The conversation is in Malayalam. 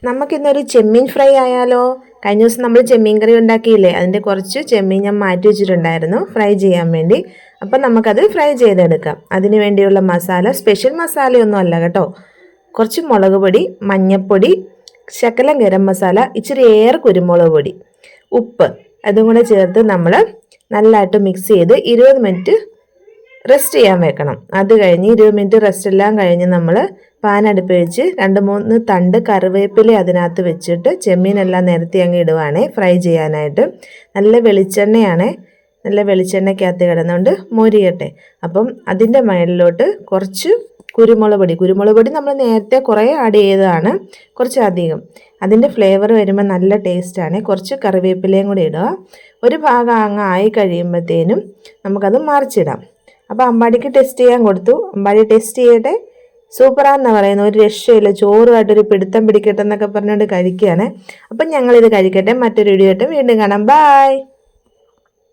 നമുക്കിന്നൊരു ചെമ്മീൻ ഫ്രൈ ആയാലോ? കഴിഞ്ഞ ദിവസം നമ്മൾ ചെമ്മീൻ കറി ഉണ്ടാക്കിയില്ലേ, അതിൻ്റെ കുറച്ച് ചെമ്മീൻ ഞാൻ മാറ്റി വെച്ചിട്ടുണ്ടായിരുന്നു ഫ്രൈ ചെയ്യാൻ വേണ്ടി. അപ്പം നമുക്കത് ഫ്രൈ ചെയ്തെടുക്കാം. അതിന് വേണ്ടിയുള്ള മസാല സ്പെഷ്യൽ മസാലയൊന്നും അല്ല കേട്ടോ. കുറച്ച് മുളക് പൊടി, മഞ്ഞൾപ്പൊടി, ശകലം ഗരം മസാല, ഇച്ചിരി ഏറെ കുരുമുളക് പൊടി, ഉപ്പ്, അതും കൂടെ ചേർത്ത് നമ്മൾ നല്ലതായിട്ട് മിക്സ് ചെയ്ത് 20 മിനിറ്റ് റെസ്റ്റ് ചെയ്യാൻ വെക്കണം. അത് കഴിഞ്ഞ് 20 മിനിറ്റ് റെസ്റ്റ് എല്ലാം കഴിഞ്ഞ് നമ്മൾ പാൻ അടുപ്പ് വെച്ച് 2-3 തണ്ട് കറിവേപ്പില അതിനകത്ത് വെച്ചിട്ട് ചെമ്മീനെല്ലാം നിരത്തി അങ്ങ് ഇടുവാണേ ഫ്രൈ ചെയ്യാനായിട്ട്. നല്ല വെളിച്ചെണ്ണയാണ്, നല്ല വെളിച്ചെണ്ണയ്ക്കകത്ത് കിടന്നുകൊണ്ട് മൊരിയട്ടെ. അപ്പം അതിൻ്റെ മേളിലോട്ട് കുറച്ച് കുരുമുളക് പൊടി നമ്മൾ നേരത്തെ കുറേ ആഡ് ചെയ്തതാണ്, കുറച്ച് അധികം. അതിൻ്റെ ഫ്ലേവർ വരുമ്പോൾ നല്ല ടേസ്റ്റാണ്. കുറച്ച് കറിവേപ്പിലയും കൂടി ഇടുക. ഒരു ഭാഗം അങ്ങ് ആയി കഴിയുമ്പോഴത്തേനും നമുക്കത് മറിച്ചിടാം. അപ്പോൾ അമ്പാടിക്ക് ടെസ്റ്റ് ചെയ്യാൻ കൊടുത്തു. അമ്പാടി ടെസ്റ്റ് ചെയ്യട്ടെ. സൂപ്പറാണെന്നാണ് പറയുന്നത്, ഒരു രക്ഷയില്ല, ചോറുമായിട്ടൊരു പിടുത്തം പിടിക്കട്ടെ എന്നൊക്കെ പറഞ്ഞുകൊണ്ട് കഴിക്കുകയാണ്. അപ്പം ഞങ്ങളിത് കഴിക്കട്ടെ. മറ്റൊരു വീഡിയോ ആയിട്ട് വീണ്ടും കാണാം. ബായ്.